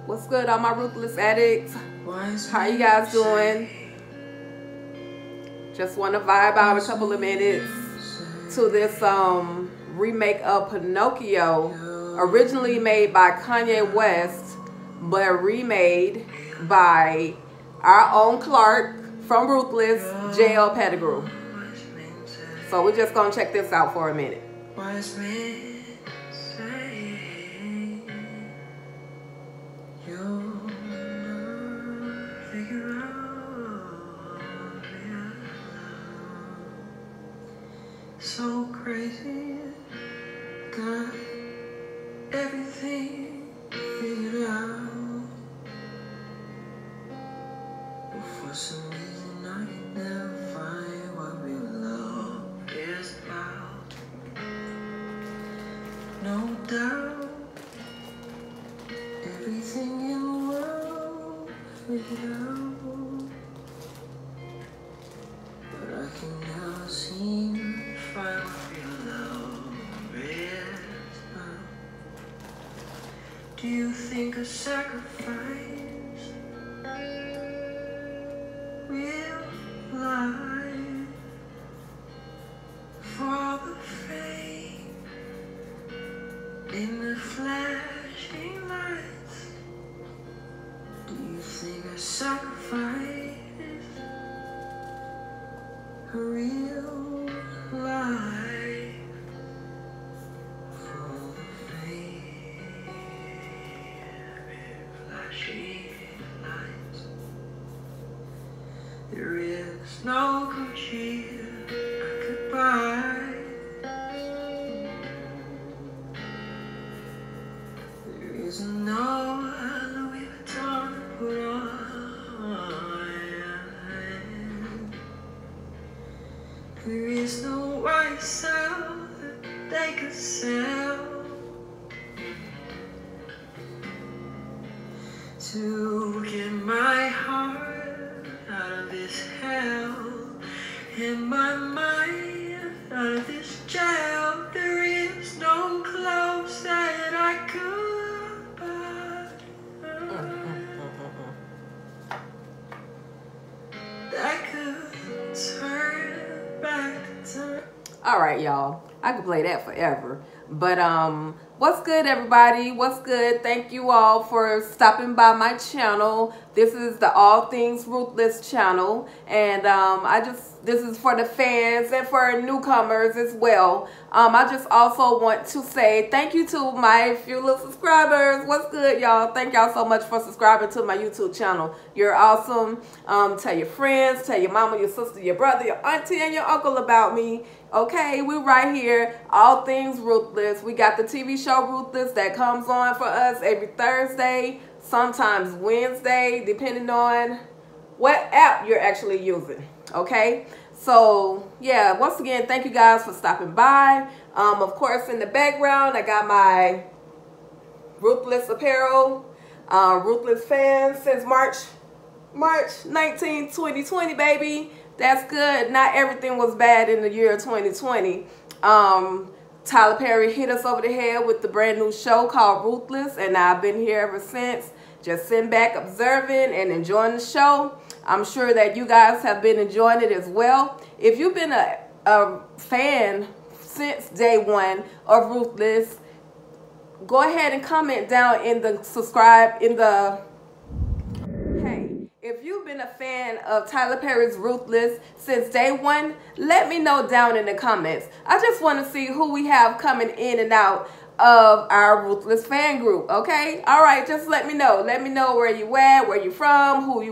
What's good, all my Ruthless addicts? How you guys doing? Just want to vibe out a couple of minutes to this remake of Pinocchio, originally made by Kanye West, but remade by our own Clark from Ruthless, JL Pettigrew. So we're just gonna check this out for a minute. So crazy, got everything figured out, but for some reason I can never find what real love is about. No doubt, everything in the world figured out, but I can never seem to find what real love is about. Do you think a sacrifice real life for all the fame in the flashing lights? Do you think a sacrifice a real life for all the fame in flashing lights? There is no Gucci I could buy. There is no Louis Vuitton to put on. There is no white cell that they could sell to get my heart out of this hell and my mind out of this jail. There is no clothes that I could buy that could turn back to. All right, y'all. I could play that forever. But what's good, everybody? What's good? Thank you all for stopping by my channel. This is the All Things Ruthless channel, and this is for the fans and for newcomers as well. I just also want to say thank you to my few little subscribers. What's good, y'all? Thank y'all so much for subscribing to my YouTube channel. You're awesome. Tell your friends, tell your mama, your sister, your brother, your auntie, and your uncle about me. Okay, we're right here, All Things Ruthless. We got the TV show Ruthless that comes on for us every Thursday, sometimes Wednesday, depending on what app you're actually using. Okay, so yeah, once again, thank you guys for stopping by. Of course, in the background, I got my Ruthless apparel, Ruthless fans since March 19, 2020, baby. That's good. Not everything was bad in the year 2020. Tyler Perry hit us over the head with the brand new show called Ruthless, and I've been here ever since, just sitting back, observing, and enjoying the show. I'm sure that you guys have been enjoying it as well. If you've been a fan since day one of Ruthless, go ahead and comment down in the If you've been a fan of Tyler Perry's Ruthless since day one, let me know down in the comments. I just want to see who we have coming in and out of our Ruthless fan group, okay? All right, just let me know. Let me know where you at, where you from, who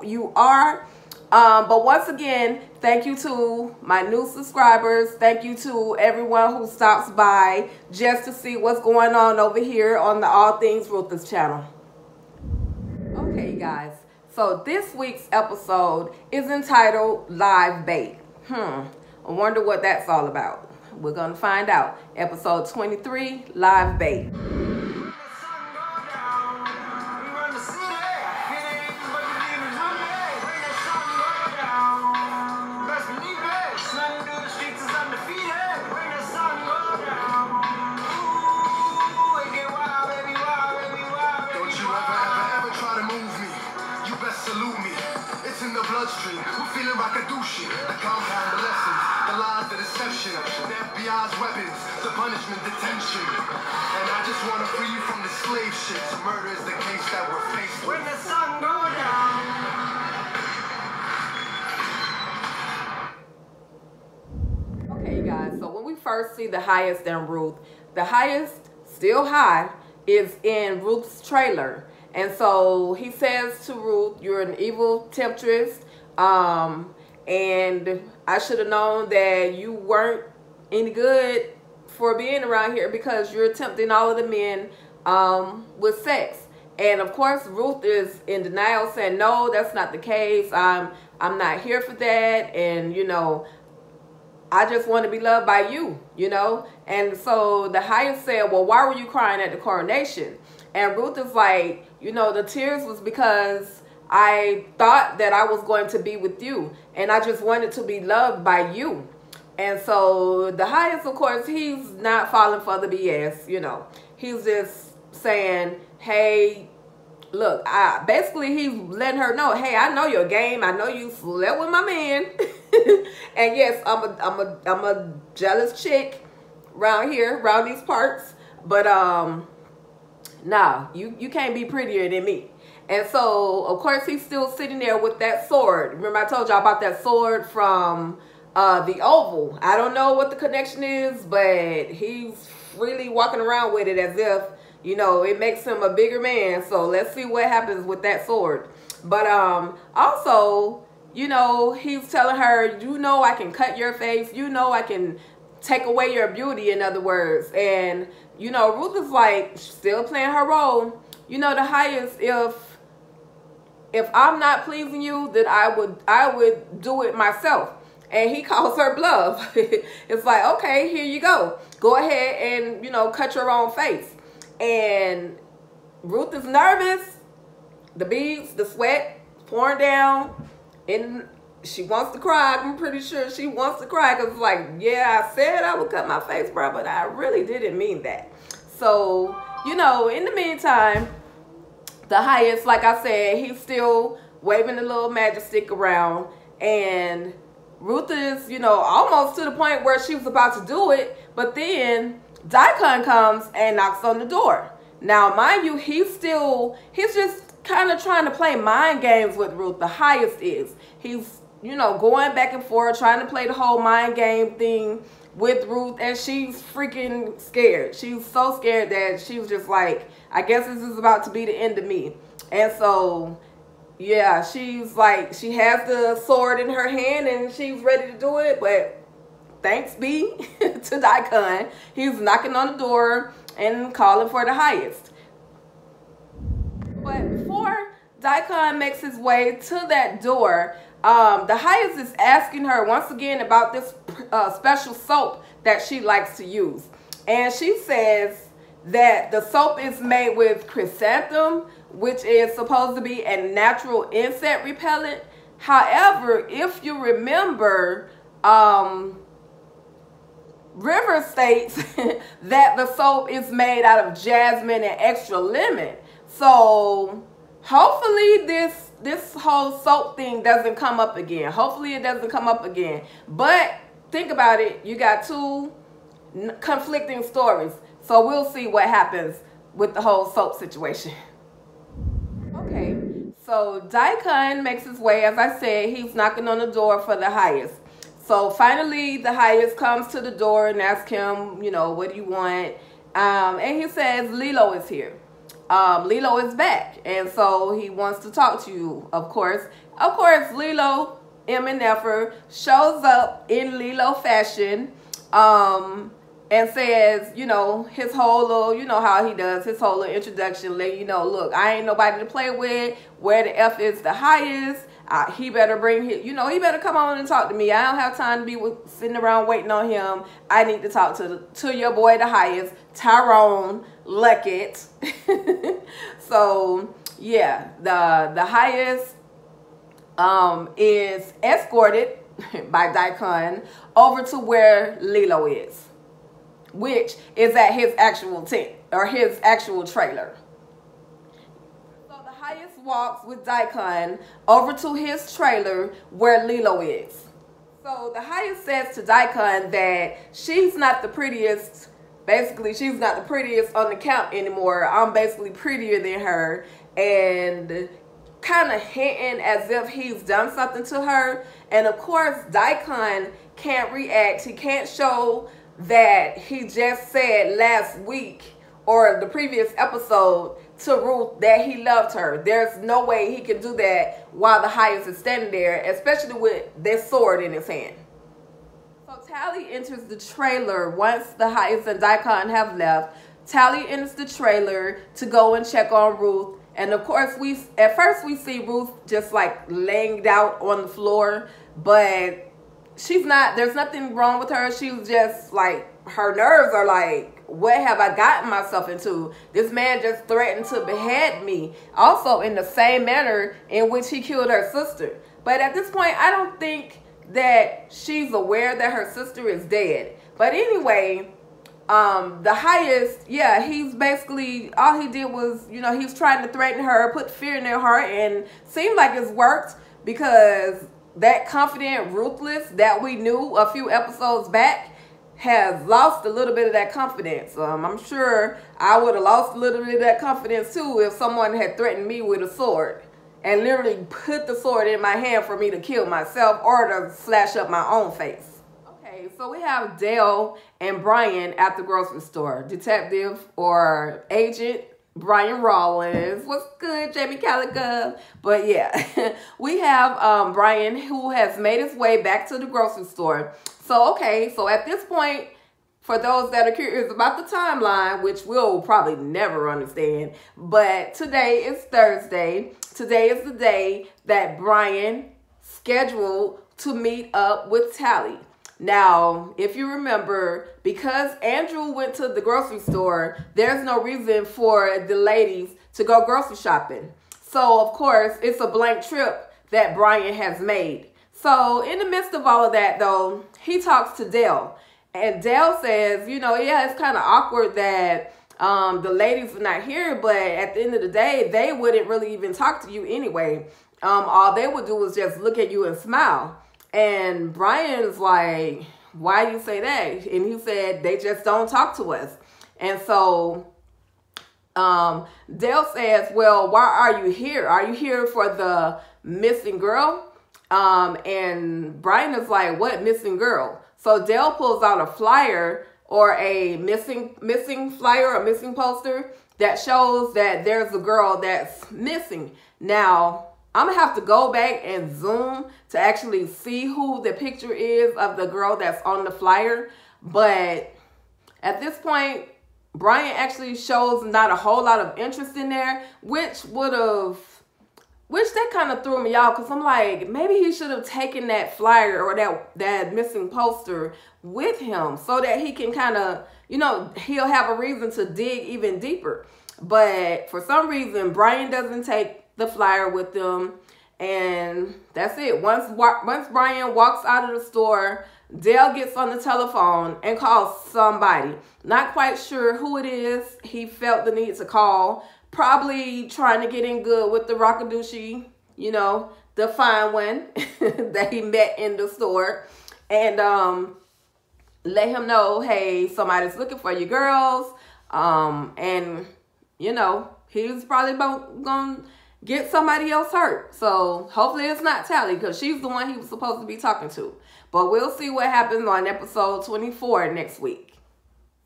you are. But once again, thank you to my new subscribers. Thank you to everyone who stops by just to see what's going on over here on the All Things Ruthless channel. Okay, guys. So this week's episode is entitled Live Bait. I wonder what that's all about. We're going to find out. Episode 23, Live Bait. Don't you ever feeling Rakadushi, the compound of lessons, the lies, the deception, the FBI's weapons, the punishment, detention. And I just want to free you from the slave ship. So murder is the case that we're faced with. When the sun goes down. Okay, guys, so when we first see the highest in Ruth, the highest, still high, is in Ruth's trailer. And so he says to Ruth, you're an evil temptress, and I should have known that you weren't any good for being around here because you're tempting all of the men with sex. And of course, Ruth is in denial, saying, no, that's not the case. I'm not here for that. And, you know, I just want to be loved by you, you know. And so the highest said, well, why were you crying at the coronation? And Ruth is like, you know, the tears was because I thought that I was going to be with you. And I just wanted to be loved by you. And so the highest, of course, he's not falling for the BS, you know. He's just saying, hey, look, basically he's letting her know, hey, I know your game. I know you slept with my man. And yes, I'm a jealous chick around here, around these parts. But nah, you can't be prettier than me. And so, of course, he's still sitting there with that sword. Remember I told y'all about that sword from the Oval. I don't know what the connection is, but he's really walking around with it as if, you know, it makes him a bigger man. So let's see what happens with that sword. But also, you know, he's telling her, you know, I can cut your face. You know, I can take away your beauty, in other words. And, you know, Ruth is like still playing her role. You know, the highest, if I'm not pleasing you, then I would do it myself. And he calls her bluff. It's like, okay, here you go. Go ahead and, you know, cut your own face. And Ruth is nervous. The beads, the sweat pouring down. And she wants to cry. I'm pretty sure she wants to cry. Because it's like, yeah, I said I would cut my face, bro. But I really didn't mean that. So, you know, in the meantime, the highest, like I said, he's still waving the little magic stick around. And Ruth is, you know, almost to the point where she was about to do it. But then Daikon comes and knocks on the door. Now, mind you, he's just kind of trying to play mind games with Ruth. The highest is. He's, you know, going back and forth, trying to play the whole mind game thing with Ruth. And she's freaking scared. She's so scared that she was just like, I guess this is about to be the end of me. And so, yeah, she's like, she has the sword in her hand and she's ready to do it. But thanks be to Daikon. He's knocking on the door and calling for the highest. But before Daikon makes his way to that door, the highest is asking her once again about this special soap that she likes to use. And she says that the soap is made with chrysanthemum, which is supposed to be a natural insect repellent. However, if you remember, River states that the soap is made out of jasmine and extra lemon. So hopefully this whole soap thing doesn't come up again. Hopefully it doesn't come up again. But think about it. You got two conflicting stories. So we'll see what happens with the whole soap situation. Okay, so Daikon makes his way. As I said, he's knocking on the door for the highest. So finally, the highest comes to the door and asks him, you know, what do you want? And he says, Lilo is here. Lilo is back. And so he wants to talk to you, of course. Of course, Lilo, MNFer, shows up in Lilo fashion. And says, you know, his whole little, you know how he does, his whole little introduction, let you know, look, I ain't nobody to play with. Where the F is the highest. He better bring his, you know, he better come on and talk to me. I don't have time to be sitting around waiting on him. I need to talk to your boy, the highest, Tyrone Leckett. So, yeah, the highest is escorted by Daikon over to where Lilo is, which is at his actual tent or his actual trailer. So the highest walks with Daikon over to his trailer where Lilo is. So the highest says to Daikon that she's not the prettiest. Basically, she's not the prettiest on the count anymore. I'm basically prettier than her. And kind of hinting as if he's done something to her. And of course, Daikon can't react. He can't show that he just said last week or the previous episode to Ruth that he loved her. There's no way he can do that while the highest is standing there, especially with this sword in his hand. So Tally enters the trailer once the highest and Daikon have left. Tally enters the trailer to go and check on Ruth. And of course, at first we see Ruth just like laying out on the floor, but she's not, there's nothing wrong with her. She's just like, her nerves are like, what have I gotten myself into? This man just threatened to behead me. Also in the same manner in which he killed her sister. But at this point, I don't think that she's aware that her sister is dead. But anyway, the highest, yeah, he's basically, all he did was, you know, he was trying to threaten her, put fear in their heart, and seemed like it's worked, because that confident Ruthless that we knew a few episodes back has lost a little bit of that confidence. I'm sure I would have lost a little bit of that confidence too if someone had threatened me with a sword and literally put the sword in my hand for me to kill myself or to slash up my own face. Okay, so we have Dale and Brian at the grocery store. Detective or Agent Brian Rollins. What's good, Jamie Calico? But yeah, we have Brian, who has made his way back to the grocery store. So, okay, so at this point, for those that are curious about the timeline, which we'll probably never understand, but today is Thursday. Today is the day that Brian scheduled to meet up with Tally. Now, if you remember, because Andrew went to the grocery store, there's no reason for the ladies to go grocery shopping. So, of course, it's a blank trip that Brian has made. So, in the midst of all of that, though, he talks to Dale. And Dale says, you know, yeah, it's kind of awkward that the ladies are not here, but at the end of the day, they wouldn't really even talk to you anyway. All they would do is just look at you and smile. And Brian's like, why do you say that? And he said, they just don't talk to us. And so Dale says, well, why are you here? Are you here for the missing girl? And Brian is like, what missing girl? So Dale pulls out a flyer or a missing flyer or missing poster that shows that there's a girl that's missing. Now, I'm going to have to go back and zoom to actually see who the picture is of the girl that's on the flyer. But at this point, Brian actually shows not a whole lot of interest in there, which that kind of threw me off, because I'm like, maybe he should have taken that flyer or that missing poster with him so that he can kind of, you know, he'll have a reason to dig even deeper. But for some reason, Brian doesn't take the flyer with them, and that's it. Once Brian walks out of the store, Dale gets on the telephone and calls somebody. Not quite sure who it is. He felt the need to call. Probably trying to get in good with the Rockadushi, you know, the fine one that he met in the store. And let him know, hey, somebody's looking for you girls. And, you know, he's probably going to get somebody else hurt. So hopefully it's not Tally, because she's the one he was supposed to be talking to. But we'll see what happens on episode 24 next week.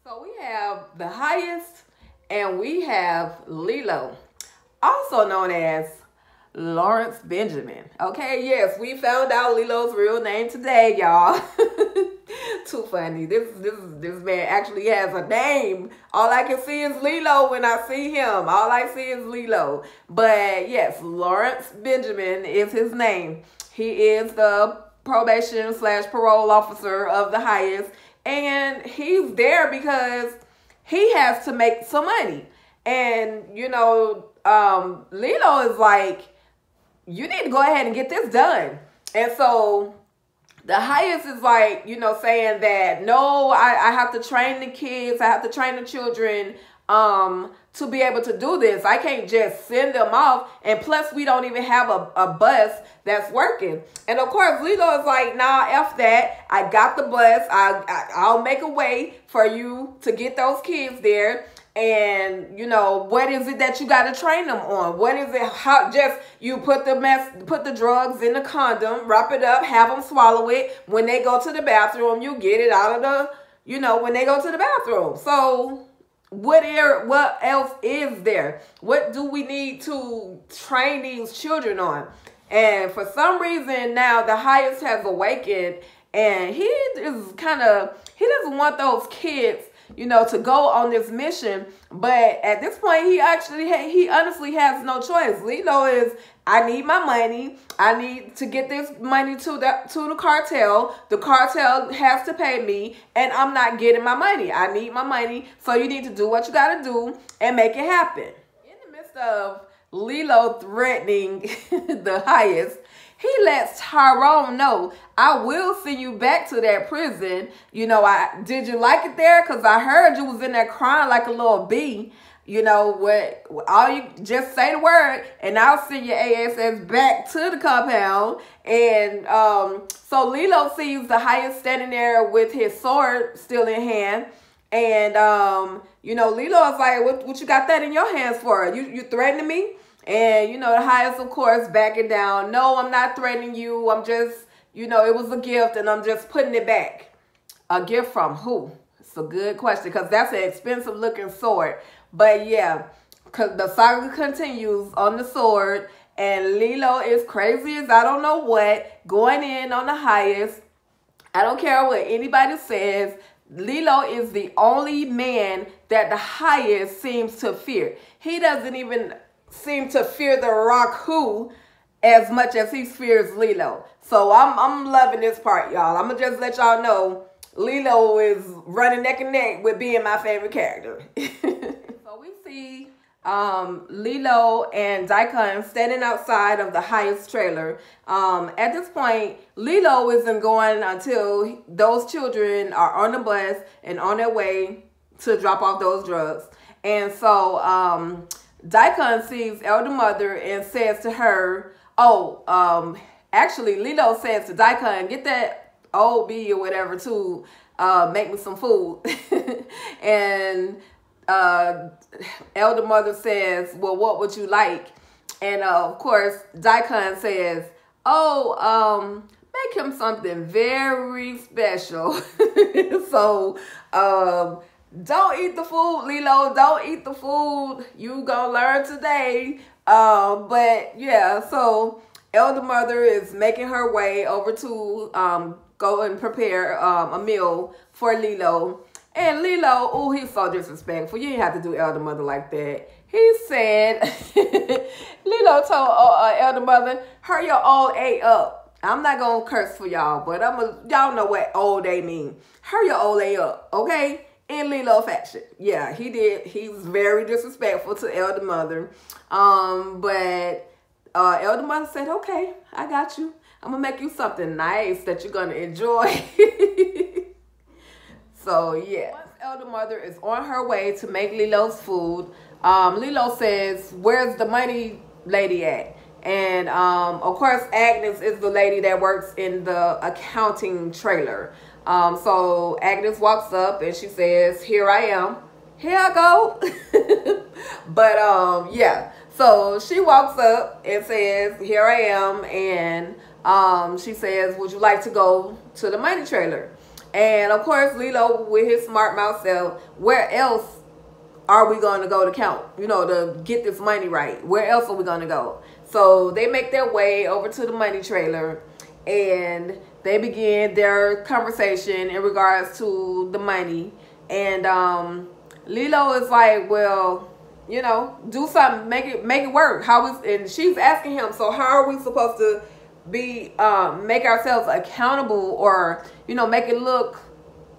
So we have the highest and we have Lilo, also known as Lawrence Benjamin. Okay, yes, we found out Lilo's real name today, y'all. Too funny. This man actually has a name. All I can see is Lilo when I see him. All I see is Lilo. But yes, Lawrence Benjamin is his name. He is the probation/parole officer of the highest. And he's there because he has to make some money. And, you know, Lilo is like, you need to go ahead and get this done. And so the highest is like, you know, saying that, no, I have to train the kids. I have to train the children to be able to do this. I can't just send them off. And plus, we don't even have a bus that's working. And of course, Lilo is like, nah, F that. I got the bus. I'll make a way for you to get those kids there. And, you know, what is it that you got to train them on? What is it? How just you put the drugs in the condom, wrap it up, have them swallow it. When they go to the bathroom, you get it out of the, you know, when they go to the bathroom. So what else is there? What do we need to train these children on? And for some reason now the highest has awakened, and he doesn't want those kids, you know, to go on this mission. But at this point, he honestly has no choice. Lilo is, I need my money. I need to get this money to the cartel. The cartel has to pay me, and I'm not getting my money. I need my money. So you need to do what you got to do and make it happen. In the midst of Lilo threatening the highest, he lets Tyrone know, I will send you back to that prison. You know, did you like it there? Because I heard you was in there crying like a little bee. You know what? All you just say the word, and I'll send your ass back to the compound. And so Lilo sees the highest standing there with his sword still in hand. And you know, Lilo is like, what you got that in your hands for? You threatening me? And, you know, the highest, of course, backing down. No, I'm not threatening you. I'm just, you know, it was a gift, and I'm just putting it back. A gift from who? It's a good question, because that's an expensive-looking sword. But, yeah, because the saga continues on the sword, and Lilo is crazy as I don't know what, going in on the highest. I don't care what anybody says. Lilo is the only man that the highest seems to fear. He doesn't even seem to fear the Raku as much as he fears Lilo. So I'm loving this part, y'all. I'm gonna just let y'all know Lilo is running neck and neck with being my favorite character. So we see Lilo and Daikon standing outside of the highest trailer. At this point, Lilo isn't going until those children are on the bus and on their way to drop off those drugs. And so Daikon sees Elder Mother and says to her, actually Lilo says to Daikon, get that old bee or whatever to make me some food. And Elder Mother says, well, what would you like? And of course, Daikon says, make him something very special. So, don't eat the food, Lilo. Don't eat the food. You gonna learn today. But yeah, so Elder Mother is making her way over to go and prepare a meal for Lilo. And Lilo, oh, he's so disrespectful. You didn't have to do Elder Mother like that. He said, Lilo told Elder Mother, hurry your old A up. I'm not gonna curse for y'all, but y'all know what old A mean. Hurry your old A up, okay? In Lilo fashion. Yeah, he did. He was very disrespectful to Elder Mother. But Elder Mother said, okay, I got you. I'm going to make you something nice that you're going to enjoy. So, yeah. Once Elder Mother is on her way to make Lilo's food, Lilo says, where's the money lady at? And, of course, Agnes is the lady that works in the accounting trailer. So Agnes walks up and she says, here I am. Here I go. But, yeah. So she walks up and says, here I am. And she says, would you like to go to the money trailer? And, of course, Lilo, with his smart mouth, said, where else are we going to go to count? You know, to get this money right. Where else are we going to go? So they make their way over to the money trailer. And they begin their conversation in regards to the money. And Lilo is like, well, you know, do something, make it work. And she's asking him, so how are we supposed to be make ourselves accountable, or, you know, make it look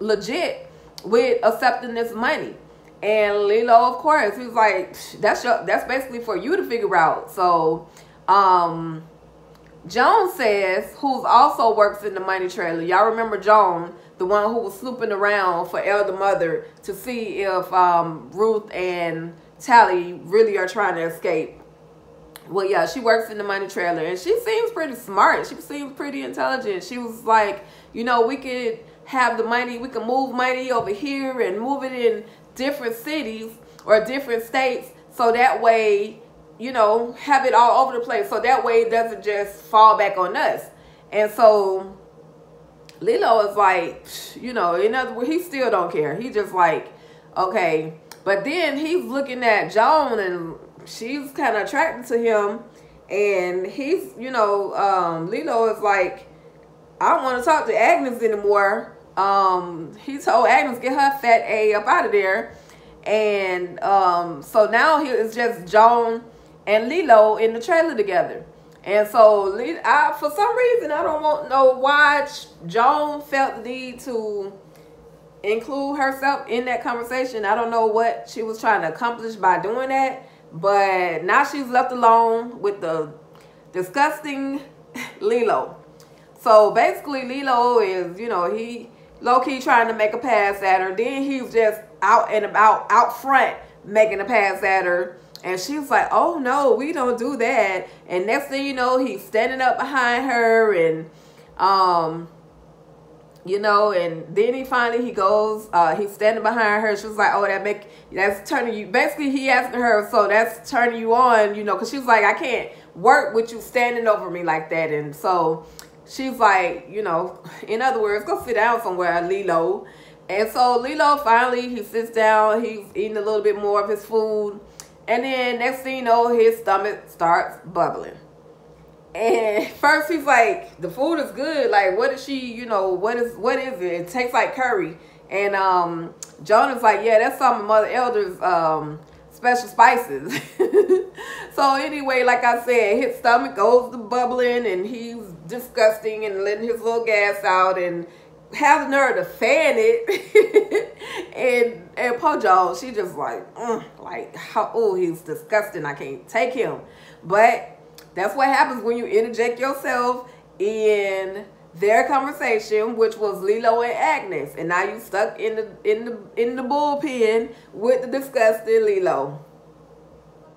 legit with accepting this money? And Lilo, of course, he's like, that's basically for you to figure out. So Joan says, who's also works in the money trailer. Y'all remember Joan, the one who was snooping around for Elder Mother to see if Ruth and Tally really are trying to escape. Well, yeah, she works in the money trailer, and she seems pretty smart. She seems pretty intelligent. She was like, you know, we could have the money, we can move money over here and move it in different cities or different states, so that way, you know, have it all over the place, so that way it doesn't just fall back on us. And so Lilo is like, you know, in other words, he still don't care. He just like, okay. But then he's looking at Joan, and she's kind of attracted to him, and he's, you know, Lilo is like, I don't want to talk to Agnes anymore. He told Agnes, get her fat A up out of there. And so now it's just Joan and Lilo in the trailer together. And so for some reason, I don't know why Joan felt the need to include herself in that conversation. I don't know what she was trying to accomplish by doing that. But now she's left alone with the disgusting Lilo. So basically Lilo is, you know, he low-key trying to make a pass at her. Then he's just out and about, out front, making a pass at her. And she was like, oh no, we don't do that. And next thing you know, he's standing up behind her, and you know, and then he goes, he's standing behind her. She was like, oh, that's turning you, basically he asking her, so that's turning you on, you know, because she was like, I can't work with you standing over me like that. And so she's like, you know, in other words, go sit down somewhere, Lilo. And so Lilo finally, he sits down, he's eating a little bit more of his food. And then next thing you know, his stomach starts bubbling. And first he's like, the food is good. Like, what is she, you know, what is it? It tastes like curry. And Joan is like, yeah, that's some of Mother Elder's special spices. So anyway, like I said, his stomach goes to bubbling, and he's disgusting and letting his little gas out, and have the nerve to fan it. and poor Joan, she just like, oh, he's disgusting. I can't take him. But that's what happens when you interject yourself in their conversation, which was Lilo and Agnes, and now you stuck in the bullpen with the disgusting Lilo.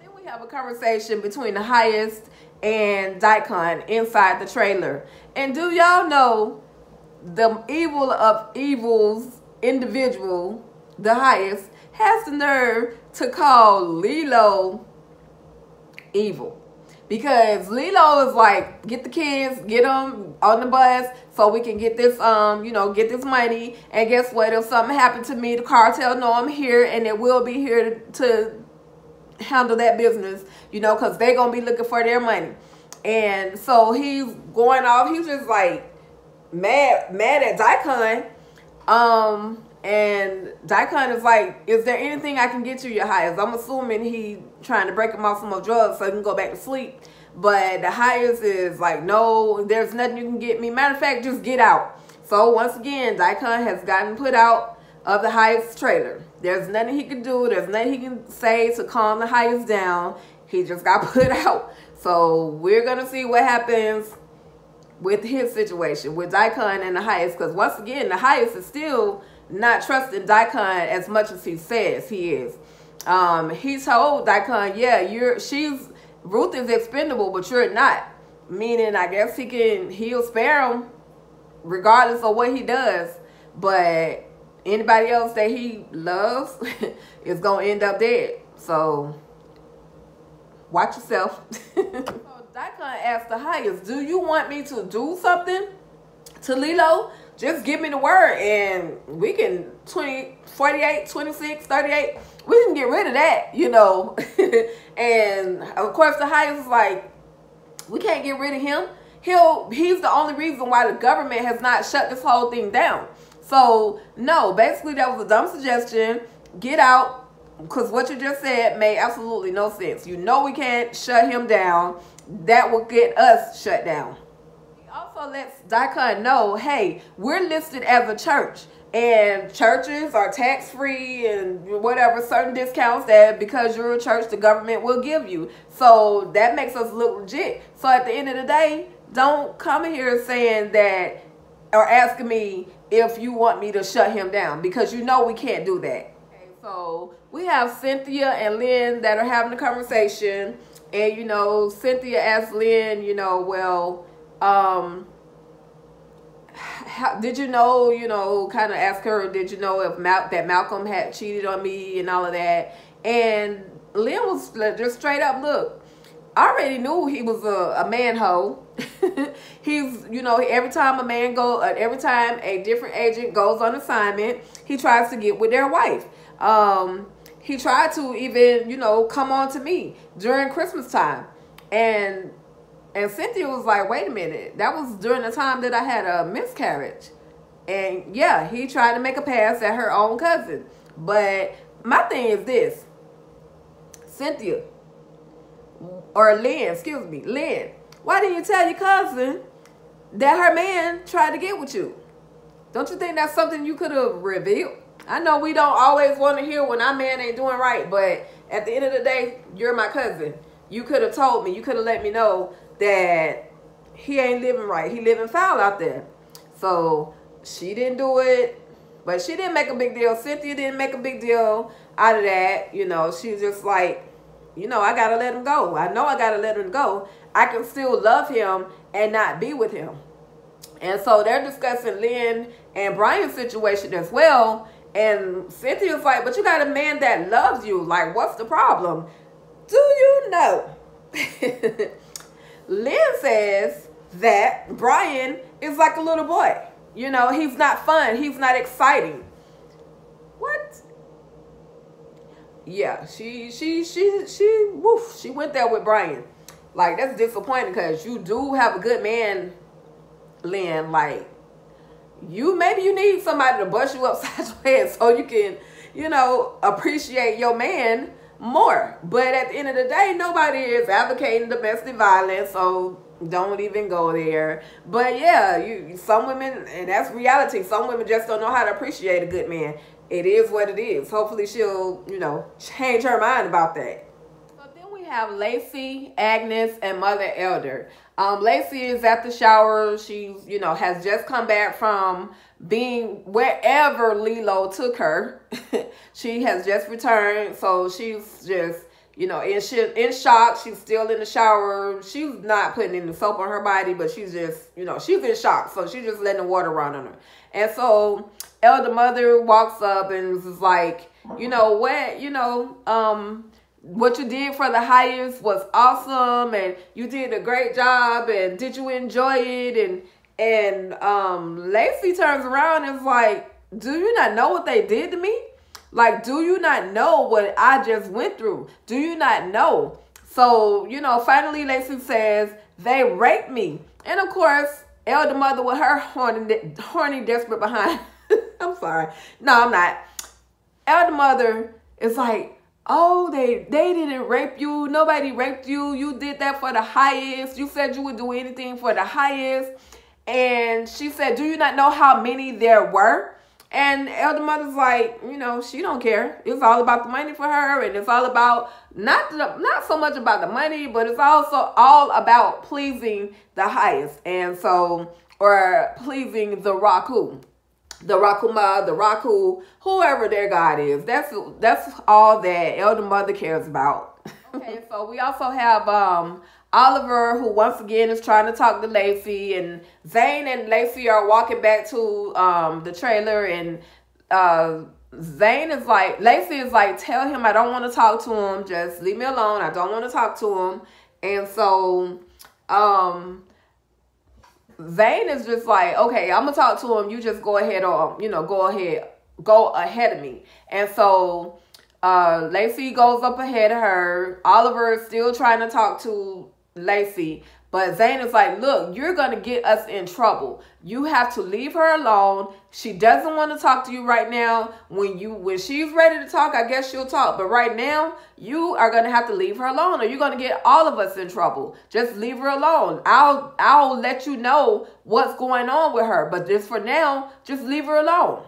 Then we have a conversation between the Highest and Daikon inside the trailer. And do y'all know the evil of evils individual, the Highest, has the nerve to call Lilo evil? Because Lilo is like, get the kids, get them on the bus so we can get this, you know, get this money. And guess what? If something happened to me, the cartel know I'm here, and it will be here to handle that business, you know, because they're going to be looking for their money. And so he's going off. He's just like mad at Daikon. And Daikon is like, is there anything I can get you, your Highest? I'm assuming he trying to break him off some more drugs so he can go back to sleep. But the Highest is like, no, there's nothing you can get me. Matter of fact, just get out. So once again, Daikon has gotten put out of the Highest trailer. There's nothing he can do. There's nothing he can say to calm the Highest down. He just got put out. So we're going to see what happens with his situation, with Daikon and the Highest. Because once again, the Highest is still not trusting Daikon as much as he says he is. He told Daikon, yeah, Ruth is expendable, but you're not. Meaning, I guess he'll spare him regardless of what he does. But anybody else that he loves is going to end up dead. So watch yourself. So Daikon asked the Highest, do you want me to do something to Lilo? Just give me the word, and we can 48, 26, 38, we can get rid of that, you know. And of course the Highest is like, we can't get rid of him. He's the only reason why the government has not shut this whole thing down. So no, basically that was a dumb suggestion. Get out, because what you just said made absolutely no sense. You know we can't shut him down. That will get us shut down. Also lets Daikon know, hey, we're listed as a church, and churches are tax-free and whatever, certain discounts that because you're a church, the government will give you. So that makes us look legit. So at the end of the day, don't come here saying that or asking me if you want me to shut him down, because you know we can't do that. Okay, So we have Cynthia and Lynn that are having a conversation. And, you know, Cynthia asked Lynn, you know, well, did you know, kind of ask her, did you know if that Malcolm had cheated on me and all of that? And Lynn was just straight up, look, I already knew he was a man-hoe. He's, you know, every time a different agent goes on assignment, he tries to get with their wife. He tried to even, you know, come on to me during Christmas time. And Cynthia was like, wait a minute, that was during the time that I had a miscarriage. And yeah, he tried to make a pass at her own cousin. But my thing is this, Cynthia, or Lynn, Lynn, why didn't you tell your cousin that her man tried to get with you? Don't you think that's something you could have revealed? I know we don't always want to hear when our man ain't doing right, but at the end of the day, you're my cousin. You could have told me. You could have let me know that he ain't living right. He living foul out there. So she didn't do it, but she didn't make a big deal. Cynthia didn't make a big deal out of that. You know, she's just like, you know, I got to let him go. I know I got to let him go. I can still love him and not be with him. And so they're discussing Lynn and Brian's situation as well. And Cynthia's like, but you got a man that loves you. Like, what's the problem? Do you know? Lynn says that Brian is like a little boy. You know, he's not fun. He's not exciting. What? Yeah, she went there with Brian. Like, that's disappointing because you do have a good man, Lynn. Like, maybe you need somebody to bust you upside your head so you can, you know, appreciate your man more. But at the end of the day, nobody is advocating domestic violence, so don't even go there. But yeah, some women, and that's reality, some women just don't know how to appreciate a good man. It is what it is. Hopefully she'll, you know, change her mind about that. So then we have Lacey, Agnes, and Mother Elder. Lacey is at the shower. She, you know, has just come back from being wherever Lilo took her. She has just returned. So she's just, you know, in shock. She's still in the shower. She's not putting any soap on her body, but she's just, you know, she's in shock. So she's just letting the water run on her. And so Elder Mother walks up and is like, you know what, you know, what you did for the highest was awesome, and you did a great job, and did you enjoy it? And Lacey turns around and is like, do you not know what they did to me? Like, do you not know what I just went through? Do you not know? So, you know, finally Lacey says, they raped me. And of course, Elder Mother with her horny desperate behind. I'm sorry. No, I'm not. Elder Mother is like, oh, they didn't rape you. Nobody raped you. You did that for the highest. You said you would do anything for the highest. And she said, do you not know how many there were? And Elder Mother's like, you know, she don't care. It's all about the money for her. And it's all about, not so much about the money, but it's also all about pleasing the highest. And so, or pleasing the Raku. The Rakuma, the Raku, whoever their God is. That's all that Elder Mother cares about. Okay, so we also have Oliver, who once again is trying to talk to Lacey, and Zane and Lacey are walking back to the trailer, and Zane is like, Lacey is like, tell him I don't want to talk to him. Just leave me alone. I don't want to talk to him. And so Zane is just like, okay, I'm gonna talk to him. You just go ahead, or you know, go ahead of me. And so Lacey goes up ahead of her. Oliver is still trying to talk to Lacey, but Zane is like, look, you're gonna get us in trouble. You have to leave her alone. She doesn't want to talk to you right now. When she's ready to talk, I guess she'll talk. But right now, you are gonna have to leave her alone, or you're gonna get all of us in trouble. Just leave her alone. I'll let you know what's going on with her, but just for now, just leave her alone.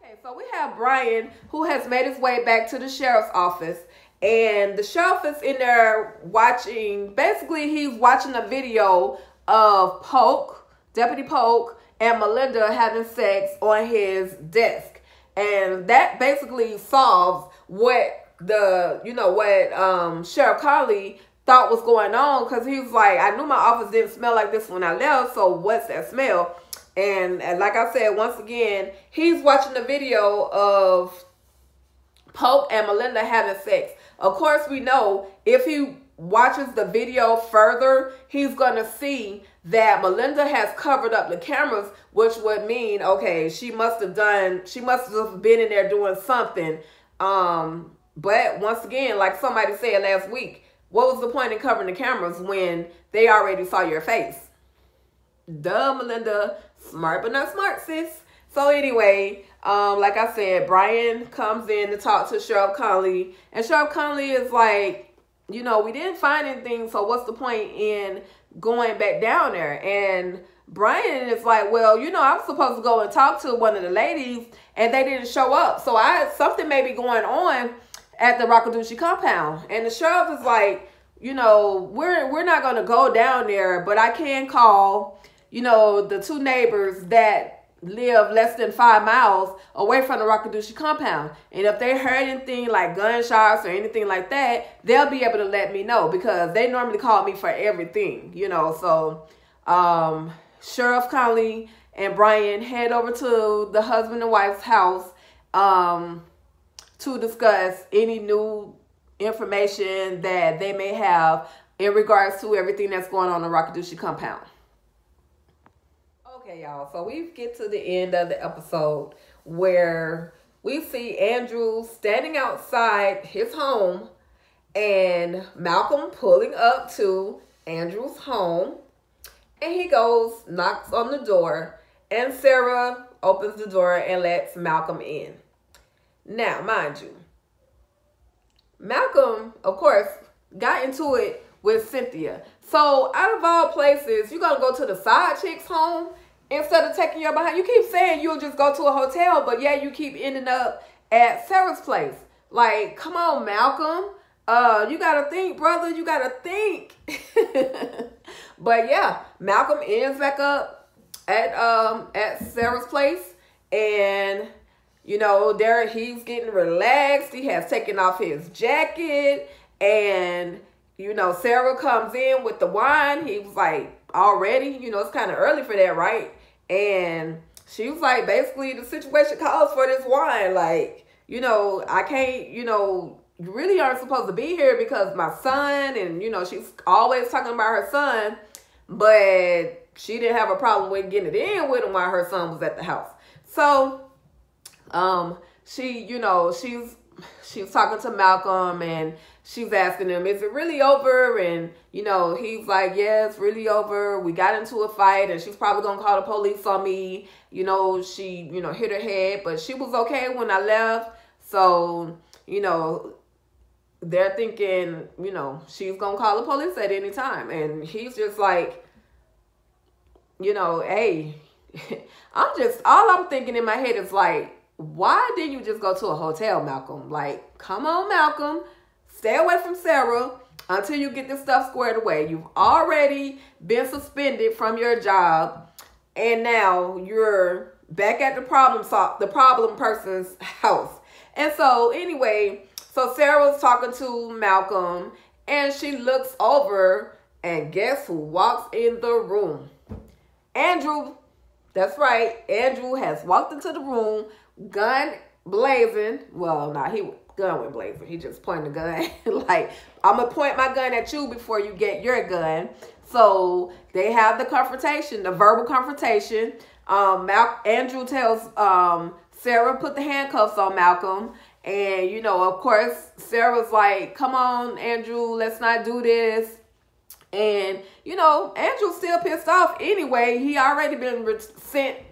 Okay, so we have Brian, who has made his way back to the sheriff's office. And the sheriff is in there watching, basically he's watching a video of Polk, Deputy Polk, and Melinda having sex on his desk. And that basically solves what Sheriff Conley thought was going on, because he was like, I knew my office didn't smell like this when I left, so what's that smell? And like I said, once again, he's watching the video of Pope and Melinda having sex. Of course, we know if he watches the video further, he's going to see that Melinda has covered up the cameras, which would mean, okay, she must have been in there doing something. But once again, like somebody said last week, what was the point in covering the cameras when they already saw your face? Duh, Melinda. Smart but not smart, sis. So anyway, like I said, Brian comes in to talk to Sheriff Conley. And Sheriff Conley is like, we didn't find anything, so what's the point in going back down there? And Brian is like, well, I was supposed to go and talk to one of the ladies, and they didn't show up. So something may be going on at the Rakadushi compound. And the sheriff is like, we're not going to go down there, but I can call, the two neighbors that live less than 5 miles away from the Rakadushi compound. And if they heard anything like gunshots or anything like that, they'll be able to let me know, because they normally call me for everything, So Sheriff Conley and Brian head over to the husband and wife's house to discuss any new information that they may have in regards to everything that's going on in the Rakadushi compound. Okay, y'all, so we get to the end of the episode where we see Andrew standing outside his home and Malcolm pulling up to Andrew's home, and he goes, knocks on the door, and Sarah opens the door and lets Malcolm in. Now, mind you, Malcolm, of course, got into it with Cynthia. So, out of all places, you're going to go to the side chick's home instead of taking your behind. You keep saying you'll just go to a hotel, but yeah, you keep ending up at Sarah's place. Like, come on, Malcolm. You got to think, brother. You got to think. But yeah, Malcolm ends back up at Sarah's place. And, there he's getting relaxed. He has taken off his jacket. And, Sarah comes in with the wine. He was like, already, it's kind of early for that, right? And she was like, basically, the situation calls for this wine. Like, I can't, you really aren't supposed to be here because my son, and, she's always talking about her son, but she didn't have a problem with getting it in with him while her son was at the house. So, she's talking to Malcolm, and she's asking him, is it really over? And, he's like, yeah, it's really over. We got into a fight, and she's probably going to call the police on me. She, hit her head, but she was okay when I left. So, they're thinking, she's going to call the police at any time. And he's just like, hey, all I'm thinking in my head is like, why didn't you just go to a hotel, Malcolm? Like, come on, Malcolm. Stay away from Sarah until you get this stuff squared away. You've already been suspended from your job, and now you're back at the problem person's house. And so anyway, so Sarah was talking to Malcolm, and she looks over, and guess who walks in the room? Andrew. That's right. Andrew has walked into the room, gun blazing. Well, gun went blazing. He just pointed the gun. Like, I'm going to point my gun at you before you get your gun. So they have the confrontation, the verbal confrontation. Andrew tells Sarah put the handcuffs on Malcolm. And, of course, Sarah's like, come on, Andrew, let's not do this. And, Andrew's still pissed off anyway. He already been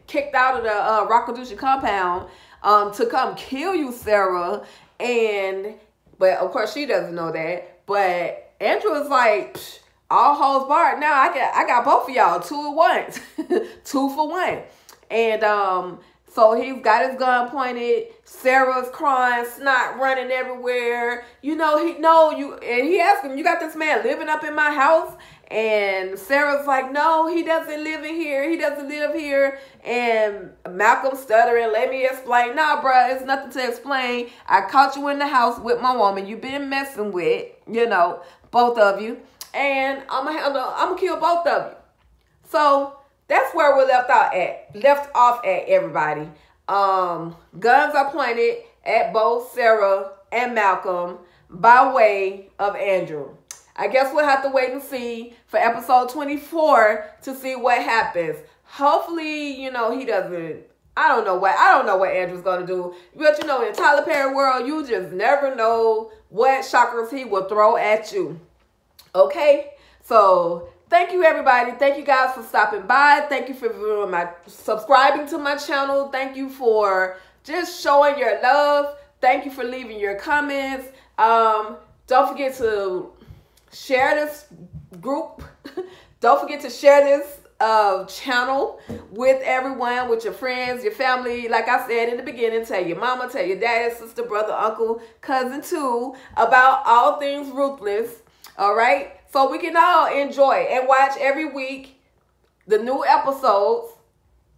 kicked out of the Rakadushi compound to come kill you, Sarah. But of course she doesn't know that. But Andrew is like, all hoes barred. Now I got both of y'all 2 at once, 2 for 1. And so he's got his gun pointed. Sarah's crying, snot running everywhere. And he asked him, you got this man living up in my house? And Sarah's like, no, he doesn't live in here. He doesn't live here. And Malcolm stuttering, let me explain. Nah, bruh, it's nothing to explain. I caught you in the house with my woman you've been messing with, both of you. And I'm gonna kill both of you. So that's where we're left off at, everybody. Guns are pointed at both Sarah and Malcolm by way of Andrew. I guess we'll have to wait and see for episode 24 to see what happens. Hopefully, he doesn't. I don't know what Andrew's gonna do. But in Tyler Perry world, you just never know what shockers he will throw at you. Okay? So thank you, everybody. Thank you guys for stopping by. Thank you for subscribing to my channel. Thank you for just showing your love. Thank you for leaving your comments. Don't forget to share this group. Don't forget to share this channel with everyone, with your friends, your family. Like I said in the beginning, tell your mama, tell your dad, sister, brother, uncle, cousin too about all things Ruthless. All right? So we can all enjoy and watch every week the new episodes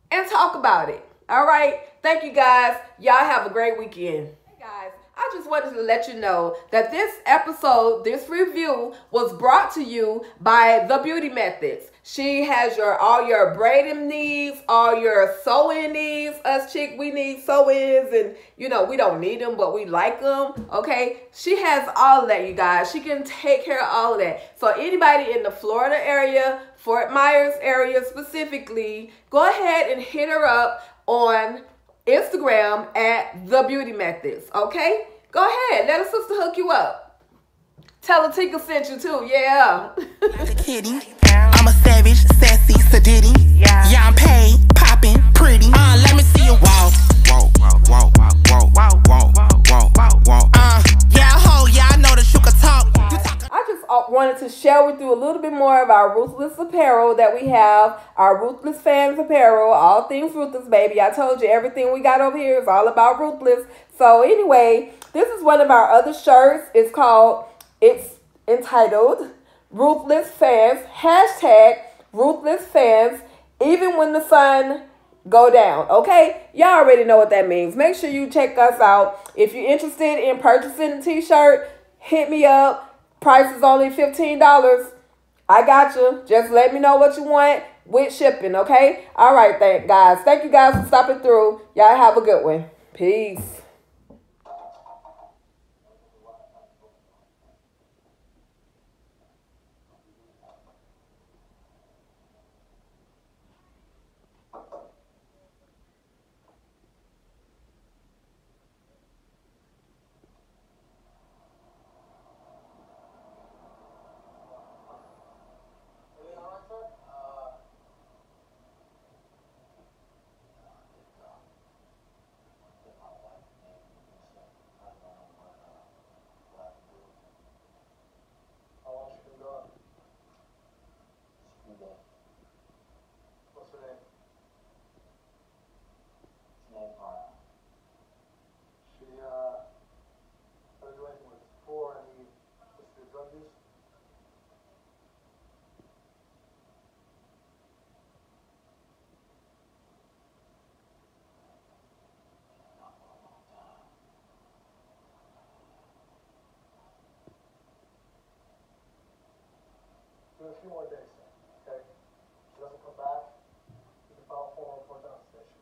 and talk about it. All right? Thank you, guys. Y'all have a great weekend. Hey, guys, I just wanted to let you know that this episode, this review, was brought to you by The Beauty Methods. She has all your braiding needs, all your sewing needs. Us chick, we need sew-ins, and we don't need them, but we like them. Okay, she has all of that, you guys. She can take care of all of that. So anybody in the Florida area, Fort Myers area specifically, go ahead and hit her up on Instagram at The Beauty Methods. Okay, go ahead, let a sister hook you up. Tell her Tika sent you too. Yeah. Kidding. I'm a savage, sassy, sedity. Yeah, I'm paid, popping, pretty. Let me see you walk. Yeah, I know that you can talk. I just wanted to share with you a little bit more of our Ruthless apparel that we have. Our Ruthless fans apparel, all things Ruthless, baby. I told you everything we got over here is all about Ruthless. So anyway, this is one of our other shirts. It's entitled Ruthless Fans, hashtag Ruthless Fans, even when the sun go down. Okay, y'all already know what that means. Make sure you check us out. If you're interested in purchasing the t-shirt, hit me up. Price is only $15. I got you. Just let me know what you want with shipping. Okay, all right, guys. Thank you guys for stopping through. Y'all have a good one. Peace. Do it a few more days, okay? If she doesn't come back, you can file a formal report down at the station.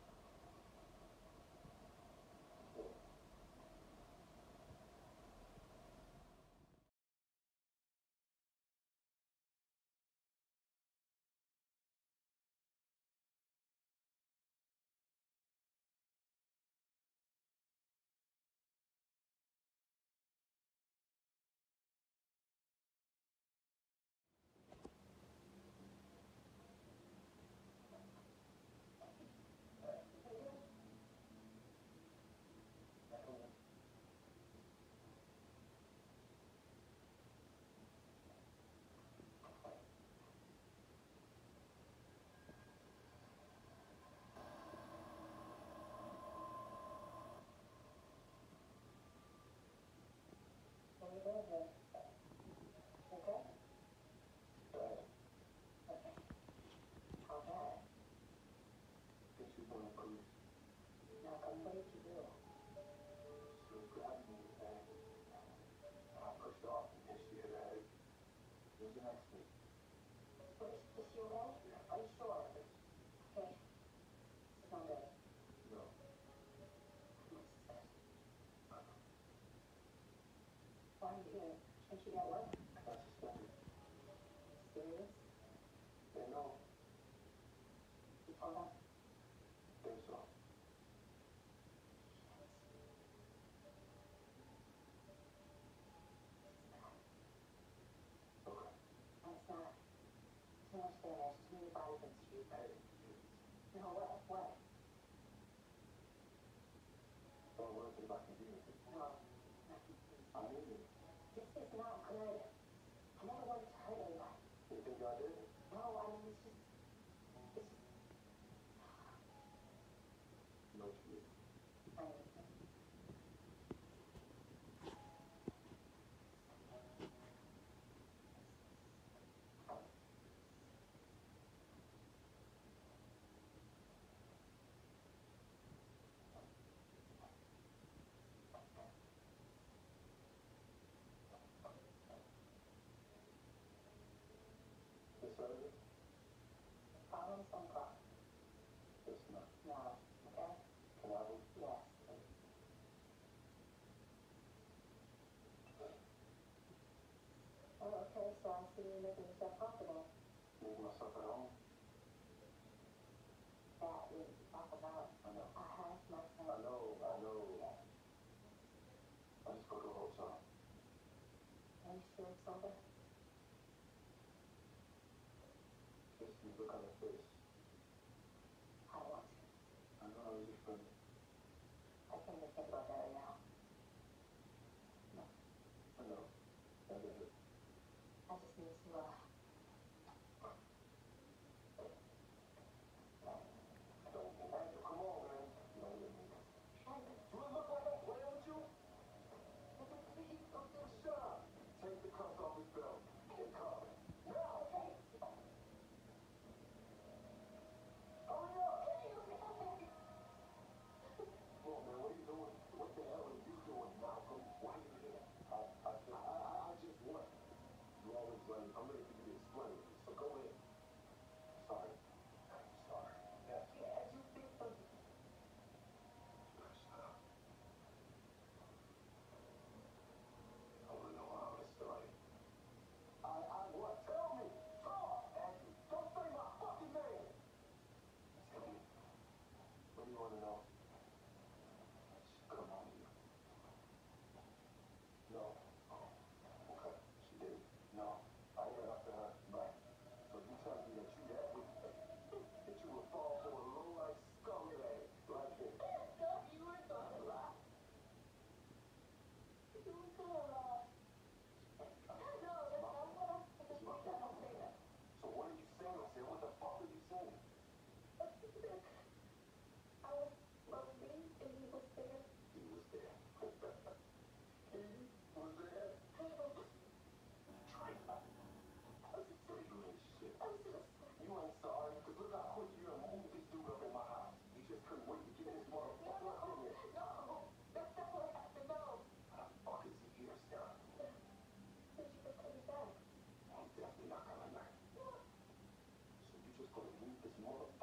off and she had a headache. When's the next week? Is she okay? Are you sure? Okay. She's not good. No. Why are you here? Can she get work? I got suspended. Serious? They know. You told them? Think so. Okay. And it's not too much damage, too many body things to you. Hey, No, what? don't worry about community. No. I mean it. This is not good. I never wanted to hurt anybody. You think I did? No, I mean, it's just... No, you. I mean, This service? problems don't cause. It's not. No. Okay? Can I move? Yes. Oh, okay, so I see you making yourself comfortable. Leave myself at home? That we talk about. I know. I have my son. I know. Yeah. I just go to a hotel. Are you sure it's over? Just you look on her face. I don't want to. I know how you feel. I can't even think about that right now. No. I know. I get it. I just need to, Don't be angry. Come on, man. You don't let me. Do it look like I'm playing with you? Please, don't get shot. Take the cuffs off his belt. Get calm. Now! okay. Hurry up! Come on, man. What are you doing? What the hell are you doing, Malcolm? Why are you here? I just won. You always run. I'm ready for you to explain. So go ahead. Sorry. I'm sorry. Yes. As you think of Shut up. I want to know how this started. I what? Tell me! Talk! Andrew, don't say my fucking name! Tell me. What do you want to know? She come on you. No. Oh, okay. She did. No. I went after her. Right. So you tell me that you that weak, that you would fall for a low-life scumbag like this. you were going to lie. You were going to lie. No, that's not what I said. It's my fault. Don't say that. So what are you saying? I said, what the fuck are you saying? I was lonely and he was there. He was there. He was there. Traitor. You ain't shit. You ain't sorry, because look how quick you done moved this dude up in my house. You just couldn't wait to get this motherfucker up in here. No, that's not what happened, no. How the fuck is he here, Sarah? Since you were coming back. I'm definitely not coming back. So you just gonna leave this motherfucker